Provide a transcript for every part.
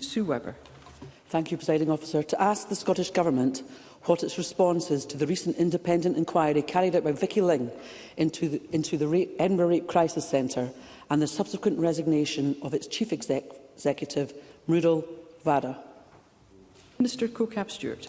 Sue Webber. Thank you, Presiding Officer. To ask the Scottish Government what its response is to the recent independent inquiry carried out by Vicky Ling into the Edinburgh Rape Crisis Centre and the subsequent resignation of its Chief Executive, Mridul Wadhwa. Minister Cook-Stewart.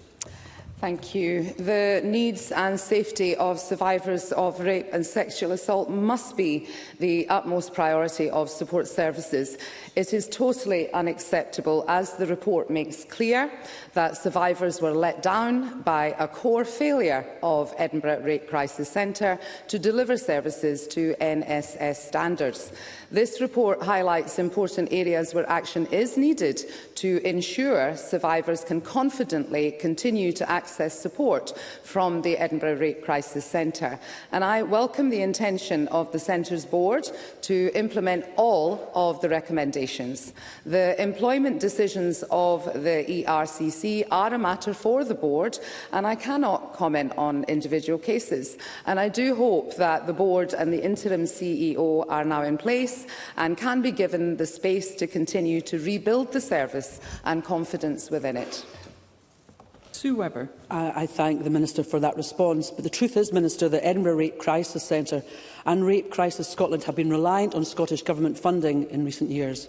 Thank you. The needs and safety of survivors of rape and sexual assault must be the utmost priority of support services. It is totally unacceptable, as the report makes clear, that survivors were let down by a core failure of Edinburgh Rape Crisis Centre to deliver services to NSS standards. This report highlights important areas where action is needed to ensure survivors can confidently continue to access support from the Edinburgh Rape Crisis Centre. And I welcome the intention of the Centre's board to implement all of the recommendations. The employment decisions of the ERCC are a matter for the board, and I cannot comment on individual cases. And I do hope that the board and the interim CEO are now in place and can be given the space to continue to rebuild the service and confidence within it. Sue Webber. I thank the Minister for that response, but the truth is, Minister, that Edinburgh Rape Crisis Centre and Rape Crisis Scotland have been reliant on Scottish Government funding in recent years.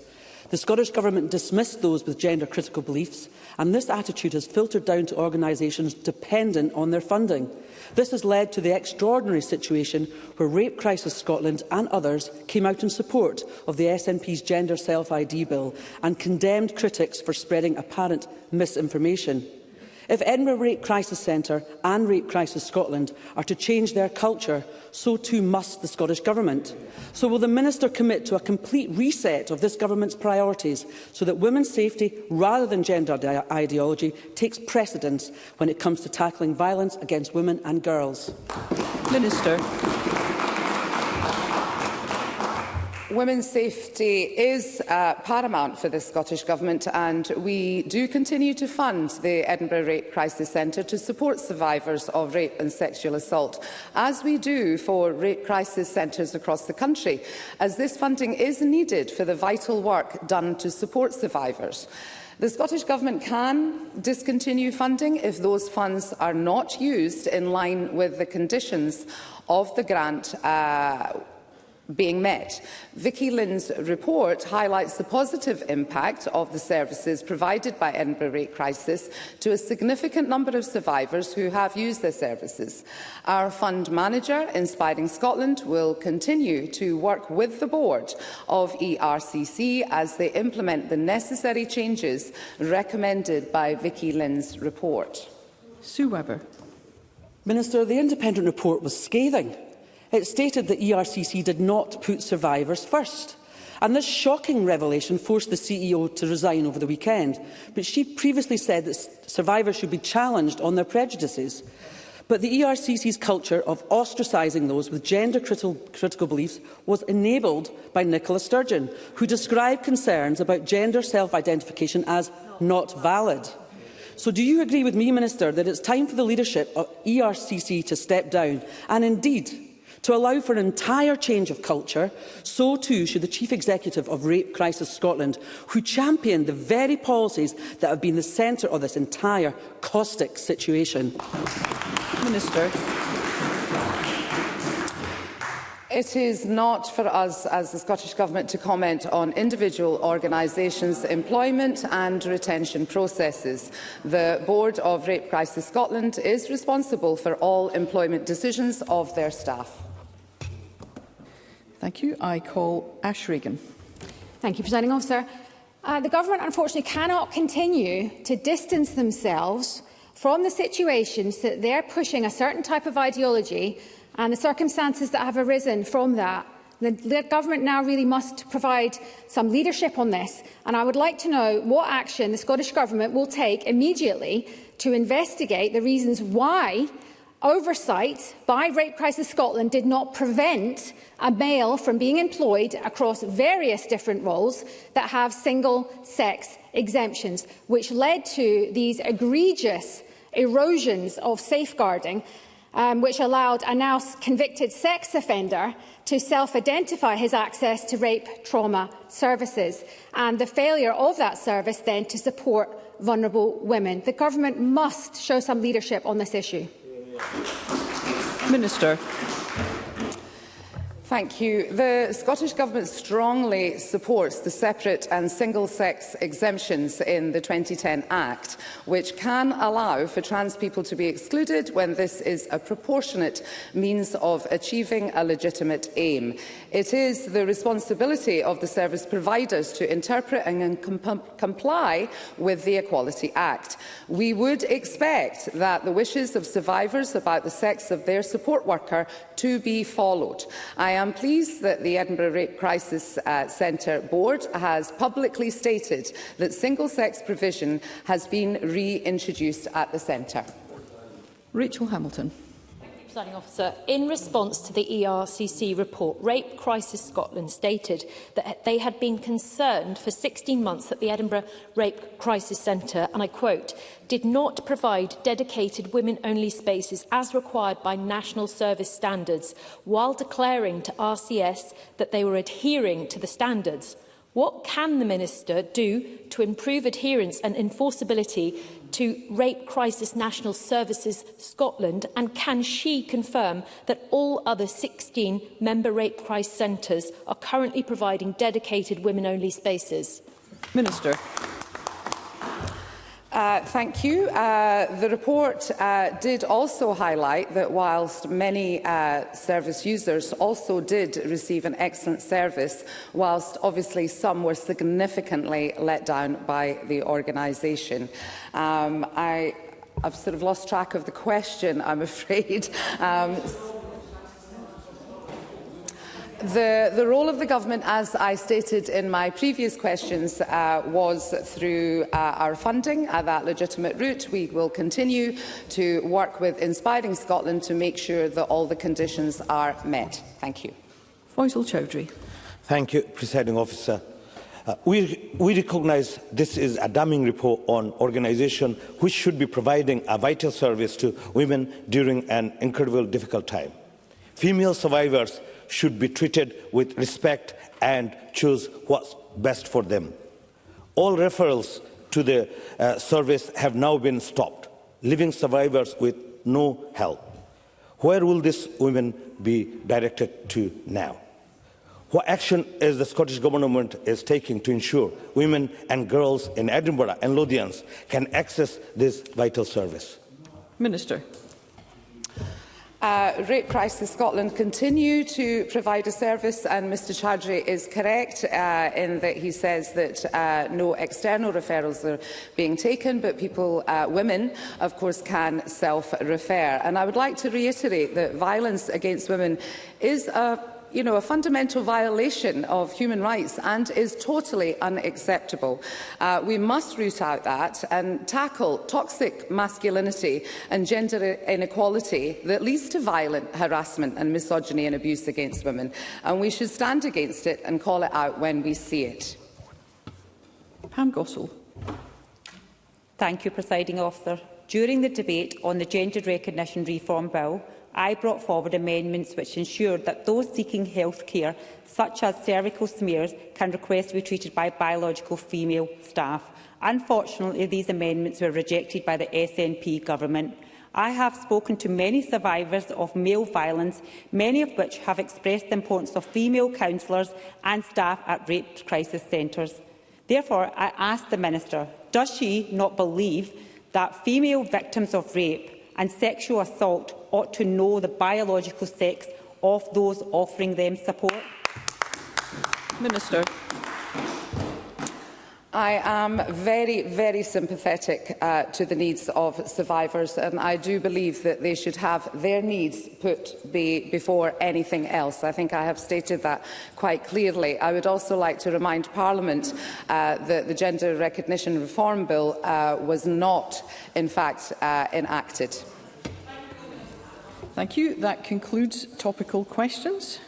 The Scottish Government dismissed those with gender-critical beliefs, and this attitude has filtered down to organisations dependent on their funding. This has led to the extraordinary situation where Rape Crisis Scotland and others came out in support of the SNP's Gender Self-ID Bill and condemned critics for spreading apparent misinformation. If Edinburgh Rape Crisis Centre and Rape Crisis Scotland are to change their culture, so too must the Scottish Government. So will the Minister commit to a complete reset of this Government's priorities so that women's safety, rather than gender ideology, takes precedence when it comes to tackling violence against women and girls? Minister. Women's safety is paramount for the Scottish Government, and we do continue to fund the Edinburgh Rape Crisis Centre to support survivors of rape and sexual assault, as we do for rape crisis centres across the country, as this funding is needed for the vital work done to support survivors. The Scottish Government can discontinue funding if those funds are not used in line with the conditions of the grant being met. Vicky Lynn's report highlights the positive impact of the services provided by Edinburgh Rape Crisis to a significant number of survivors who have used their services. Our fund manager, Inspiring Scotland, will continue to work with the board of ERCC as they implement the necessary changes recommended by Vicky Lynn's report. Sue Webber. Minister, the independent report was scathing. It stated that ERCC did not put survivors first. And this shocking revelation forced the CEO to resign over the weekend. But she previously said that survivors should be challenged on their prejudices. But the ERCC's culture of ostracising those with gender-critical beliefs was enabled by Nicola Sturgeon, who described concerns about gender self-identification as not valid. So do you agree with me, Minister, that it's time for the leadership of ERCC to step down and indeed to allow for an entire change of culture? So too should the Chief Executive of Rape Crisis Scotland, who championed the very policies that have been the centre of this entire caustic situation. Minister. It is not for us as the Scottish Government to comment on individual organisations' employment and retention processes. The Board of Rape Crisis Scotland is responsible for all employment decisions of their staff. Thank you. I call Ash Regan. Thank you, Presiding Officer. The Government unfortunately cannot continue to distance themselves from the situations that they're pushing a certain type of ideology and the circumstances that have arisen from that. The Government now really must provide some leadership on this, and I would like to know what action the Scottish Government will take immediately to investigate the reasons why oversight by Rape Crisis Scotland did not prevent a male from being employed across various different roles that have single-sex exemptions, which led to these egregious erosions of safeguarding. which allowed a now convicted sex offender to self-identify his access to rape trauma services, and the failure of that service then to support vulnerable women. The government must show some leadership on this issue. Minister. Thank you. The Scottish Government strongly supports the separate and single-sex exemptions in the 2010 Act, which can allow for trans people to be excluded when this is a proportionate means of achieving a legitimate aim. It is the responsibility of the service providers to interpret and comply with the Equality Act. We would expect that the wishes of survivors about the sex of their support worker to be followed. I am pleased that the Edinburgh Rape Crisis Centre Board has publicly stated that single-sex provision has been reintroduced at the centre. Rachel Hamilton. Presiding Officer, in response to the ERCC report, Rape Crisis Scotland stated that they had been concerned for 16 months that the Edinburgh Rape Crisis Centre, and I quote, did not provide dedicated women-only spaces as required by national service standards, while declaring to RCS that they were adhering to the standards. What can the Minister do to improve adherence and enforceability to Rape Crisis National Services Scotland, and can she confirm that all other 16 member rape crisis centres are currently providing dedicated women-only spaces? Minister. Thank you. The report did also highlight that whilst many service users also did receive an excellent service, whilst obviously some were significantly let down by the organisation. I've sort of lost track of the question, I'm afraid. The role of the government, as I stated in my previous questions, was through our funding that legitimate route. We will continue to work with Inspiring Scotland to make sure that all the conditions are met. Thank you. Faisal Chowdhury. Thank you, Presiding Officer. We recognise this is a damning report on organisations which should be providing a vital service to women during an incredibly difficult time. Female survivors should be treated with respect and choose what's best for them. All referrals to the service have now been stopped, leaving survivors with no help. Where will these women be directed to now? What action is the Scottish Government taking to ensure women and girls in Edinburgh and Lothians can access this vital service? Minister. Rape Crisis Scotland continue to provide a service, and Mr Chowdhury is correct in that he says that no external referrals are being taken, but people, women, of course, can self-refer. And I would like to reiterate that violence against women is a fundamental violation of human rights and is totally unacceptable. We must root out that and tackle toxic masculinity and gender inequality that leads to violent harassment and misogyny and abuse against women. And we should stand against it and call it out when we see it. Pam Gossel. Thank you, Presiding Officer. During the debate on the Gender Recognition Reform Bill, I brought forward amendments which ensured that those seeking health care, such as cervical smears, can request to be treated by biological female staff. Unfortunately, these amendments were rejected by the SNP government. I have spoken to many survivors of male violence, many of which have expressed the importance of female counsellors and staff at rape crisis centres. Therefore, I ask the Minister, does she not believe that female victims of rape and sexual assault ought to know the biological sex of those offering them support? Minister. I am very, very sympathetic to the needs of survivors, and I do believe that they should have their needs put before anything else. I think I have stated that quite clearly. I would also like to remind Parliament that the Gender Recognition Reform Bill was not, in fact, enacted. Thank you. That concludes topical questions.